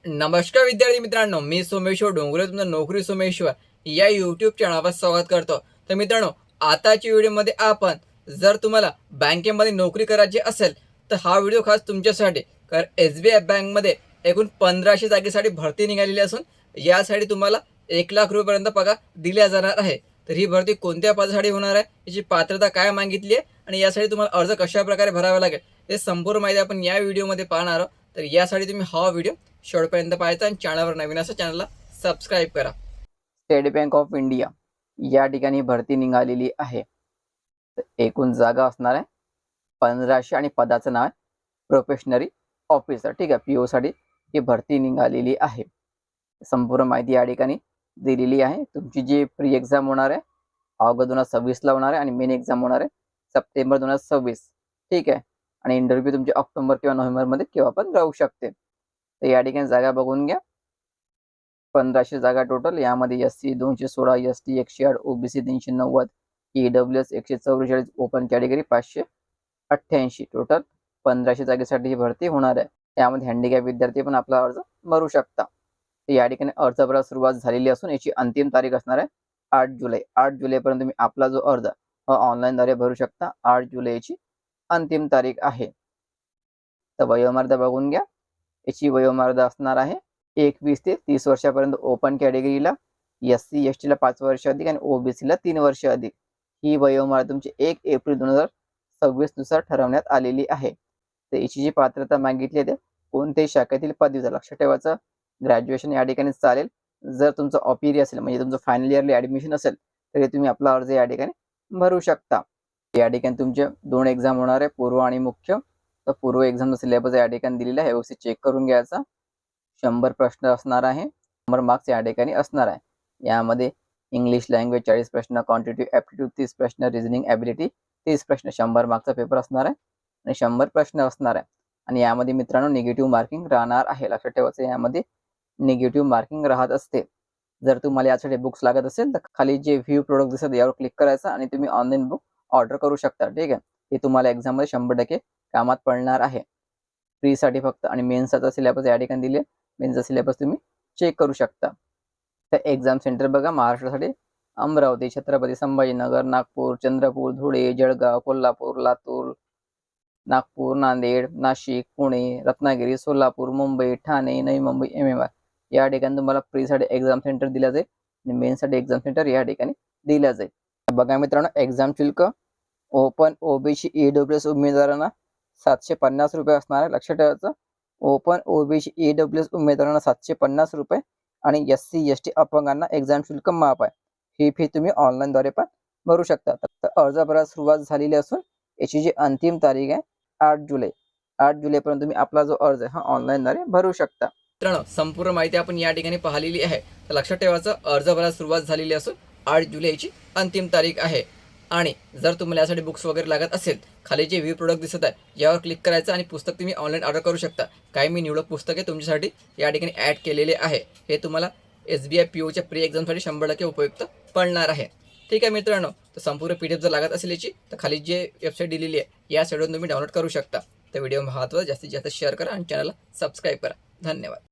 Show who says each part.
Speaker 1: नमस्कार विद्यार्थी मित्रांनो, मी सोमेश्वर डोंगरे तुमचं नोकरी सोमेश्वर या यूट्यूब चॅनलवर स्वागत करतो। तर मित्रांनो, आताच्या व्हिडिओमध्ये आपण जर तुम्हाला बँकेमध्ये नोकरी करायची असेल तर हा व्हिडिओ खास तुमच्यासाठी। कारण SBI बँकमध्ये एकूण 1500 जागेसाठी भरती निघालेली असून यासाठी तुम्हाला 1 लाख रुपयांपर्यंत पगार दिला जाणार आहे। तर ही भरती कोणत्या पदासाठी होणार आहे, याची पात्रता काय मागितली आहे आणि यासाठी तुम्हाला अर्ज कशाप्रकारे भरावा लागेल, हे संपूर्ण माहिती आपण या व्हिडिओमध्ये पाहणार आहोत। तर यासाठी तुम्ही हा व्हिडिओ शेवटपर्यंत पाहायचा आणि चॅनलवर नवीन असेल चॅनलला सबस्क्राईब करा। स्टेट बँक ऑफ इंडिया या ठिकाणी भरती निघालेली आहे। तर एकूण जागा असणार आहे 1500 आणि पदाचं नाव आहे प्रोफेशनरी ऑफिसर। ठीक आहे, PO साठी ही भरती निघालेली आहे। संपूर्ण माहिती या ठिकाणी दिलेली आहे। तुमची जी प्री एक्झाम होणार आहे ऑगस्ट 2026 ला होणार आहे आणि मेन एक्झाम होणार आहे सप्टेंबर 2026। ठीक आहे, आणि इंटरव्ह्यू तुमचे ऑक्टोबर किंवा नोव्हेंबर मध्ये केव्हा पण राहू शकते। तर या ठिकाणी जागा बघून घ्या, 1500 जागा टोटल। यामध्ये SC 216, ST 108, OBC 390, EWS 144, open category 588, total 1500 जागेसाठी ही भरती होणार आहे। यामध्ये हँडिकॅप विद्यार्थी पण आपला अर्ज भरू शकता। तर या ठिकाणी अर्ज भरायला सुरुवात झालेली असून याची अंतिम तारीख असणार आहे 8 जुलै। 8 जुलैपर्यंत तुम्ही आपला जो अर्ज ऑनलाईनद्वारे भरू शकता। 8 जुलैची अंतिम तारीख आहे। तर वयोमर्यादा बघून घ्या, याची वयोमर्यादा असणार आहे 21 ते 30 वर्षापर्यंत ओपन कॅटेगरीला, SC ST ला 5 वर्ष अधिक आणि OBC ला 3 वर्ष अधिक। ही वयोमर्यादा तुमची 1 एप्रिल 2026 नुसार ठरवण्यात आलेली आहे। तर याची जी पात्रता मागितली आहे कोणत्याही शाखेतील पदवीधर, लक्षात ठेवायचं ग्रॅज्युएशन या ठिकाणी चालेल। जर तुमचं ऑपिरी असेल म्हणजे तुमचं फायनल इयरली ऍडमिशन असेल तरी तुम्ही आपला अर्ज या ठिकाणी भरू शकता। या ठिकाणी तुमचे 2 एक्झाम होणार आहे, पूर्व आणि मुख्य। तर पूर्व एक्झामचा सिलेबस या ठिकाणी दिलेला आहे, व्यवस्थित चेक करून घ्यायचा। 100 प्रश्न असणार आहे, 100 मार्क्स या ठिकाणी असणार आहे। यामध्ये इंग्लिश लँग्वेज 40 प्रश्न, क्वांटिटेटिव्ह ॲप्टिट्यूड 30 प्रश्न, रिझनिंग ॲबिलिटी 30 प्रश्न, 100 मार्क्सचा पेपर असणार आहे आणि 100 प्रश्न असणार आहे। आणि यामध्ये मित्रांनो निगेटिव्ह मार्किंग राहणार आहे, लक्षात ठेवायचं यामध्ये निगेटिव्ह मार्किंग राहत असते। जर तुम्हाला यासाठी बुक्स लागत असेल तर खाली जे व्ह्यू प्रोडक्ट दिसत यावर क्लिक करायचं आणि तुम्ही ऑनलाईन बुक ऑर्डर करू शकता। ठीक आहे, हे तुम्हाला एक्झाममध्ये 100% कामात पडणार आहे। प्रीसाठी फक्त आणि मेन्सचा सिलेबस या ठिकाणी दिले, मेन्सचा सिलेबस तुम्ही चेक करू शकता। तर एक्झाम सेंटर बघा, महाराष्ट्रासाठी अमरावती, छत्रपती संभाजीनगर, नागपूर, चंद्रपूर, धुळे, जळगाव, कोल्हापूर, लातूर, नागपूर, नांदेड, नाशिक, पुणे, रत्नागिरी, सोलापूर, मुंबई, ठाणे, नवी मुंबई, MMR या ठिकाणी तुम्हाला प्रीसाठी एक्झाम सेंटर दिला जाईल आणि मेन्ससाठी एक्झाम सेंटर या ठिकाणी दिला जाईल। बघा मित्रांनो, एक्झाम शुल्क ओपन OBC EWS उमेदवारांना 750 रुपये असणार आहे, लक्षात ठेवायचं। ओपन OBC EWS उमेदवारांना 750 रुपये आणि SC ST अपंगांना एक्झाम शुल्क माफ आहे। ही फी तुम्ही ऑनलाईनद्वारे पण भरू शकता। तर अर्ज भरायला सुरुवात झालेली असून याची जी अंतिम तारीख आहे 8 जुलै। 8 जुलैपर्यंत तुम्ही आपला जो अर्ज आहे हा ऑनलाईनद्वारे भरू शकता। मित्रांनो, संपूर्ण माहिती आपण या ठिकाणी पाहिलेली आहे। तर लक्षात ठेवायचं अर्ज भरायला सुरुवात झालेली असून 8 जुलैची अंतिम तारीख आहे। आणि जर तुम्हाला यासाठी बुक्स वगैरे लागत असेल, खाली जे व्ह्यू प्रोडक्ट दिसत आहे यावर क्लिक करायचं आणि पुस्तक तुम्ही ऑनलाईन ऑर्डर करू शकता। काही मी निवडक पुस्तके तुमच्यासाठी या ठिकाणी ॲड केलेले आहे, हे तुम्हाला SBI POच्या प्री एक्झामसाठी 100% उपयुक्त पडणार आहे। ठीक आहे मित्रांनो, तर संपूर्ण PDF जर लागत असेल याची तर खाली जे वेबसाईट दिलेली आहे या साईटवरून तुम्ही डाउनलोड करू शकता। तर व्हिडिओ महत्त्वाचा जास्तीत जास्त शेअर करा आणि चॅनलला सबस्क्राईब करा। धन्यवाद।